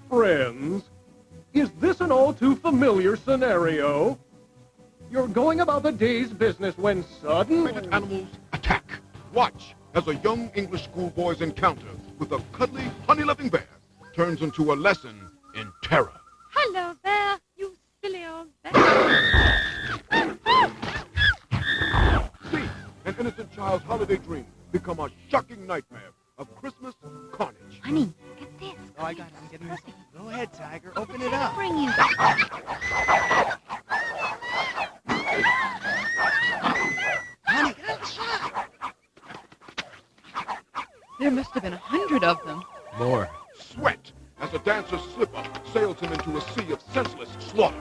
friends. Is this an all too familiar scenario? You're going about the day's business when suddenly... Animals attack. Watch as a young English schoolboy's encounter with a cuddly, honey-loving bear turns into a lesson in terror. Hello there, you silly old bear. See an innocent child's holiday dream become a shocking nightmare of Christmas carnage. Honey, get this. Oh, I got it. I'm getting this. Go ahead, Tiger. Open it up. Bring you. Honey, get out of the shot. There must have been 100 of them. More. Sweat as a dancer's slipper sails him into a sea of senseless slaughter.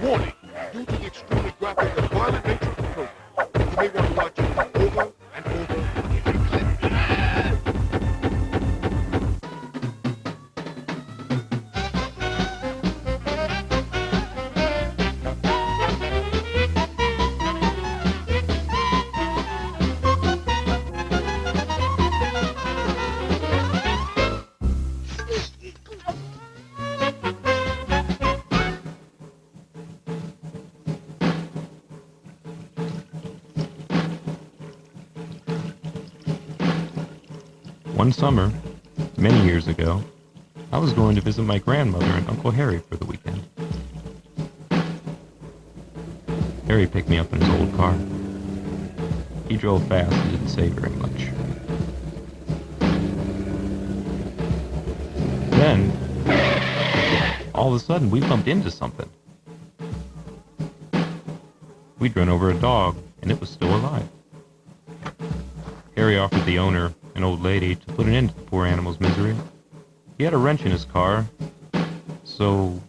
Warning, due to the extremely graphic and violent nature of the program, you may want to watch it over and over again. One summer, many years ago, I was going to visit my grandmother and Uncle Harry for the weekend. Harry picked me up in his old car. He drove fast and didn't say very much. Then, all of a sudden, we bumped into something. We'd run over a dog, and it was still alive. Harry offered the owner, an old lady, to put an end to the poor animal's misery. He had a wrench in his car, so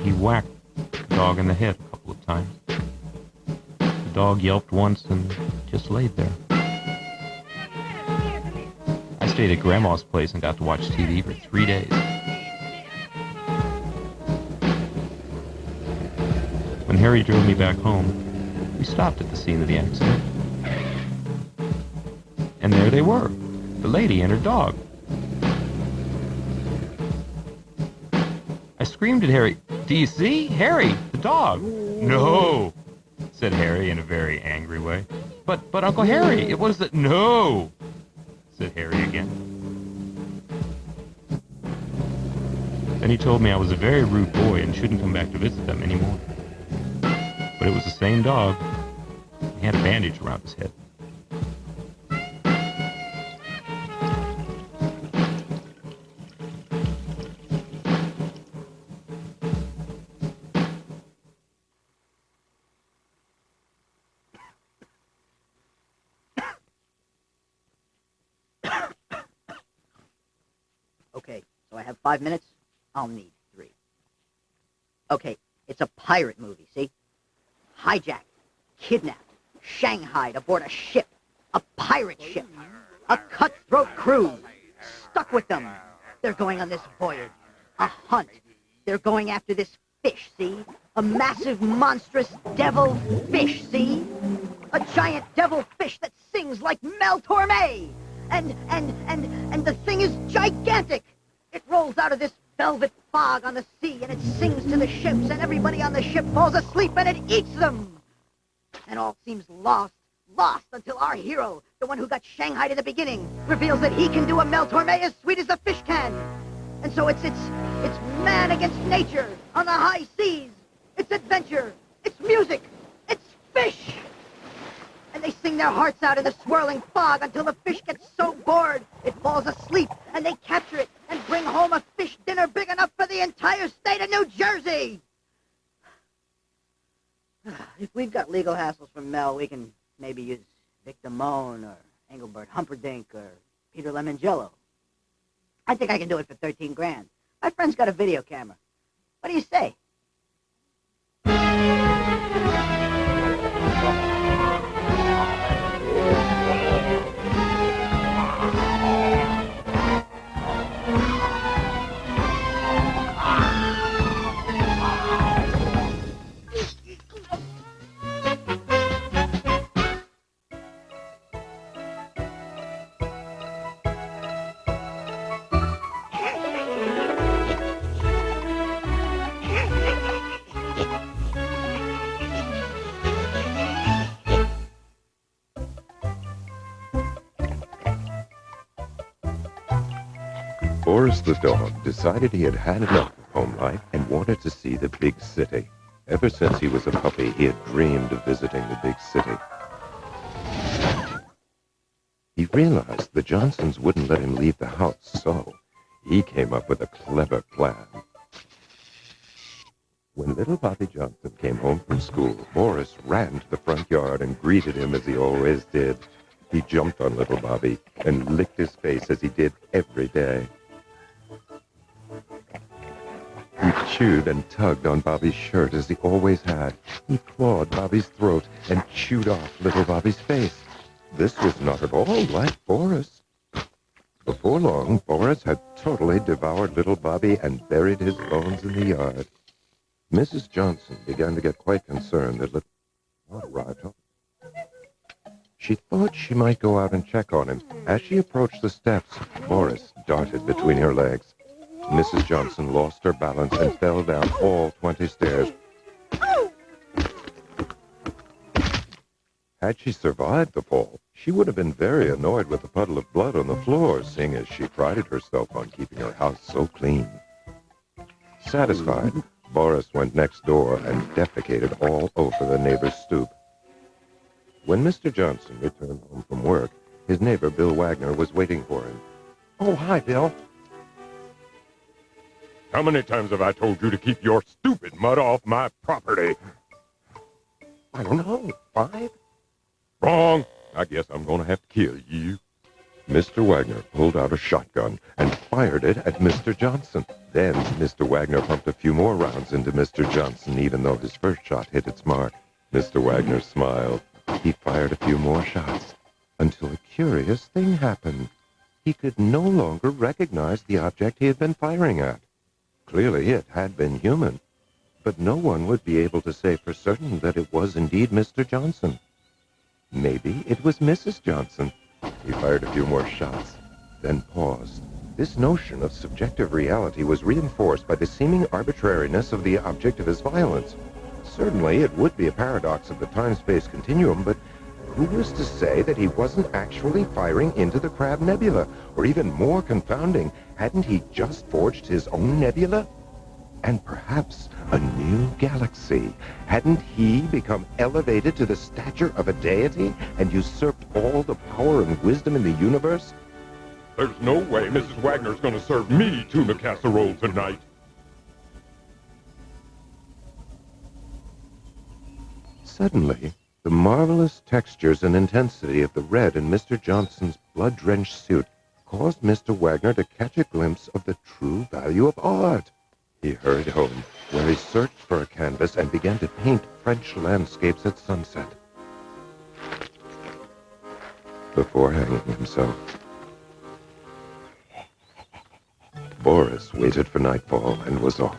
he whacked the dog in the head a couple of times. The dog yelped once and just laid there. I stayed at Grandma's place and got to watch TV for 3 days. When Harry drove me back home, we stopped at the scene of the accident. And there they were, the lady and her dog. I screamed at Harry, "Do you see? Harry, the dog!" "No," said Harry in a very angry way. But Uncle Harry, it was the... "No," said Harry again. Then he told me I was a very rude boy and shouldn't come back to visit them anymore. But it was the same dog. He had a bandage around his head. Okay, so I have 5 minutes. I'll need 3. Okay, it's a pirate movie, see? Hijacked, kidnapped, shanghaied aboard a ship. A pirate ship. A cutthroat crew. Stuck with them. They're going on this voyage. A hunt. They're going after this fish, see? A massive, monstrous devil fish, see? A giant devil fish that sings like Mel Torme. And the thing is gigantic. It rolls out of this velvet fog on the sea, and it sings to the ships, and everybody on the ship falls asleep, and it eats them. And all seems lost until our hero, the one who got shanghaied in the beginning, reveals that he can do a Mel Torme as sweet as a fish can. And so it's man against nature on the high seas. It's adventure. It's music. It's fish. And they sing their hearts out in the swirling fog until the fish gets so bored it falls asleep, and they capture it and bring home a fish dinner big enough for the entire state of New Jersey. If we've got legal hassles from Mel, we can maybe use Vic Damone or Engelbert Humperdinck or Peter Lemongello. I think I can do it for 13 grand. My friend's got a video camera. What do you say? Boris the dog decided he had had enough of home life and wanted to see the big city. Ever since he was a puppy, he had dreamed of visiting the big city. He realized the Johnsons wouldn't let him leave the house, so he came up with a clever plan. When little Bobby Johnson came home from school, Boris ran to the front yard and greeted him as he always did. He jumped on little Bobby and licked his face as he did every day. He chewed and tugged on Bobby's shirt as he always had. He clawed Bobby's throat and chewed off little Bobby's face. This was not at all like Boris. Before long, Boris had totally devoured little Bobby and buried his bones in the yard. Mrs. Johnson began to get quite concerned that little Bob arrived home. She thought she might go out and check on him. As she approached the steps, Boris darted between her legs. Mrs. Johnson lost her balance and fell down all 20 stairs. Had she survived the fall, she would have been very annoyed with the puddle of blood on the floor, seeing as she prided herself on keeping her house so clean. Satisfied, Boris went next door and defecated all over the neighbor's stoop. When Mr. Johnson returned home from work, his neighbor Bill Wagner was waiting for him. "Oh, hi, Bill." How many times have I told you to keep your stupid mud off my property? "I don't know, 5? Wrong. I guess I'm going to have to kill you. Mr. Wagner pulled out a shotgun and fired it at Mr. Johnson. Then Mr. Wagner pumped a few more rounds into Mr. Johnson, even though his first shot hit its mark. Mr. Wagner smiled. He fired a few more shots until a curious thing happened. He could no longer recognize the object he had been firing at. Clearly it had been human, but no one would be able to say for certain that it was indeed Mr. Johnson. Maybe it was Mrs. Johnson. He fired a few more shots, then paused. This notion of subjective reality was reinforced by the seeming arbitrariness of the object of his violence. Certainly, it would be a paradox of the time-space continuum, but who was to say that he wasn't actually firing into the Crab Nebula? Or even more confounding, hadn't he just forged his own nebula? And perhaps a new galaxy. Hadn't he become elevated to the stature of a deity and usurped all the power and wisdom in the universe? There's no way Mrs. Wagner's going to serve me tuna casserole tonight. Suddenly, the marvelous textures and intensity of the red in Mr. Johnson's blood-drenched suit caused Mr. Wagner to catch a glimpse of the true value of art. He hurried home, where he searched for a canvas and began to paint French landscapes at sunset. Before hanging himself, Boris waited for nightfall and was off.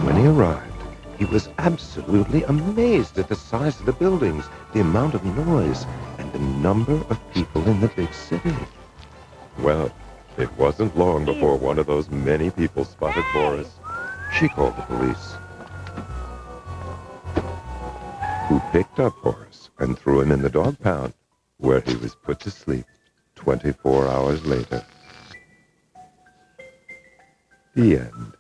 When he arrived, he was absolutely amazed at the size of the buildings, the amount of noise, and the number of people in the big city. Well, it wasn't long before one of those many people spotted Boris. She called the police, who picked up Boris and threw him in the dog pound, where he was put to sleep 24 hours later. The end.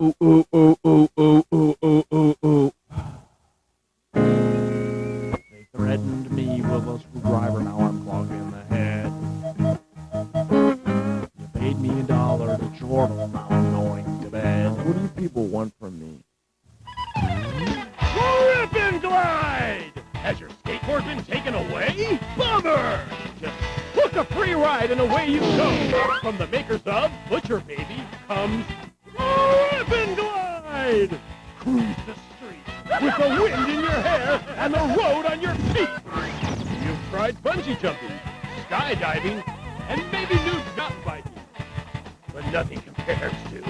Ooh, ooh, ooh, ooh, ooh, ooh, ooh, ooh, ooh. They threatened me with a screwdriver, now I'm clogged in the head. You paid me $1 to chortle, now I'm going to bed. What do you people want from me? Rip and glide! Has your skateboard been taken away? Bummer! Just book a free ride and away you go. From the makers of Butcher Baby comes Rip and Glide! Cruise the street with the wind in your hair and the road on your feet. You've tried bungee jumping, skydiving, and maybe nude mountain biking. But nothing compares to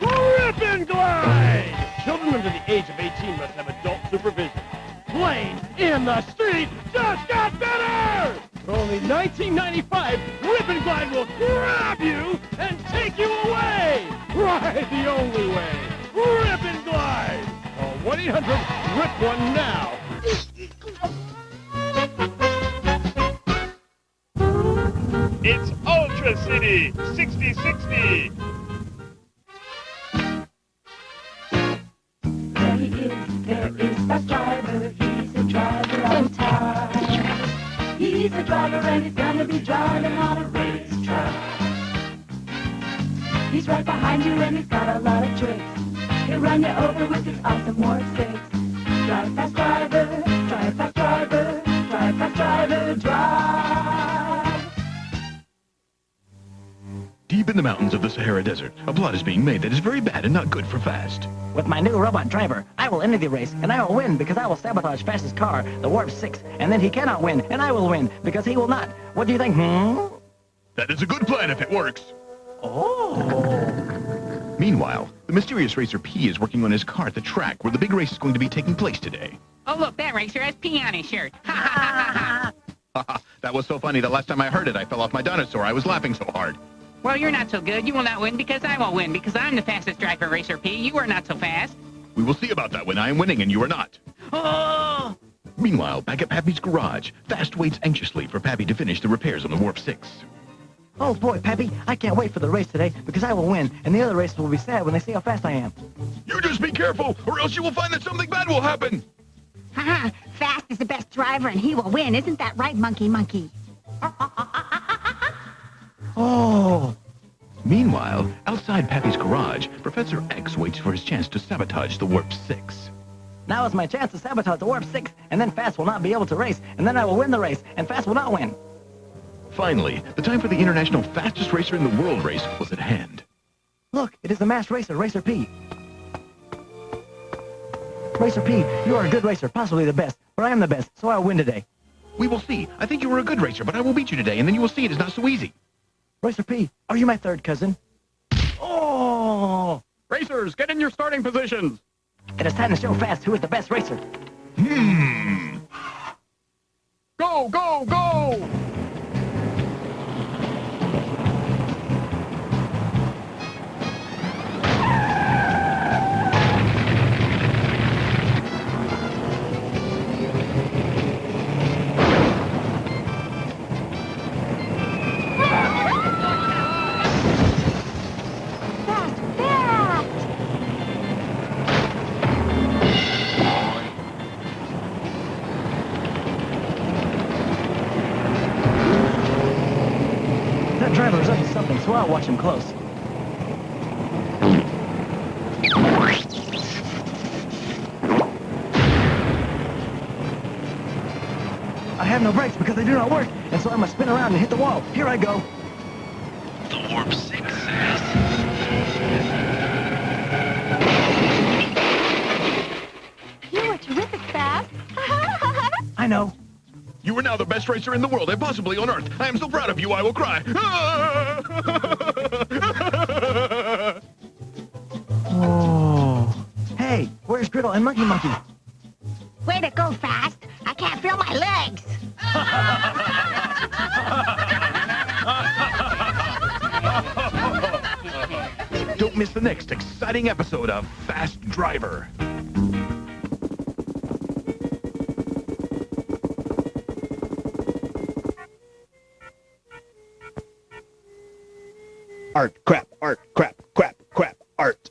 Rip and Glide! Children under the age of 18 must have adult supervision. Playing in the street just got better! For only $19.95, Rip and Glide will grab you and take you away! Right, the only way! Rip and Glide! Call 1-800-RIP-1 now! It's Ultracity 6060! There is bus driver, he's a driver on time. He's a driver and he's gonna be driving on a racetrack. He's right behind you and he's got a lot of tricks. He'll run you over with his awesome warp sticks. Drive fast driver, drive fast driver, drive fast driver, drive. Deep in the mountains of the Sahara Desert, a plot is being made that is very bad and not good for Fast. With my new robot driver, I will enter the race, and I will win because I will sabotage Fast's car, the Warp 6, and then he cannot win, and I will win because he will not. What do you think, That is a good plan if it works. Oh. Meanwhile, the mysterious Racer P is working on his car at the track where the big race is going to be taking place today. Oh, look, that racer has pee on his shirt. Ha, ha, ha, ha, ha. That was so funny. The last time I heard it, I fell off my dinosaur. I was laughing so hard. Well, you're not so good. You will not win because I will win because I'm the fastest driver, Racer P. You are not so fast. We will see about that when I am winning and you are not. Oh! Meanwhile, back at Pappy's garage, Fast waits anxiously for Pappy to finish the repairs on the Warp 6. Oh, boy, Pappy, I can't wait for the race today because I will win, and the other racers will be sad when they see how fast I am. You just be careful, or else you will find that something bad will happen. Ha! Fast is the best driver, and he will win. Isn't that right, Monkey Monkey? Oh! Meanwhile, outside Pappy's garage, Professor X waits for his chance to sabotage the Warp 6. Now is my chance to sabotage the Warp 6, and then Fast will not be able to race, and then I will win the race, and Fast will not win. Finally, the time for the international fastest racer in the world race was at hand. Look, it is the masked racer, Racer P. Racer P, you are a good racer, possibly the best, but I am the best, so I will win today. We will see. I think you are a good racer, but I will beat you today, and then you will see it is not so easy. Racer P, are you my third cousin? Oh! Racers, get in your starting positions! It is time to show Fast who is the best racer. Go, go, go! That driver is up to something, so I'll watch him close. I have no brakes because they do not work, and so I must spin around and hit the wall. Here I go. The Warp 6 says... I know. You are now the best racer in the world and possibly on Earth. I am so proud of you, I will cry. Oh. Hey, where's Griddle and Monkey Monkey? Way to go, Fast. I can't feel my legs. Don't miss the next exciting episode of Fast Driver. Art, crap, art, crap, crap, crap, art.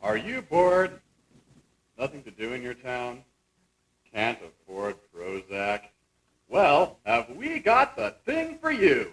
Are you bored? Nothing to do in your town? Can't afford Prozac? Well, have we got the thing for you?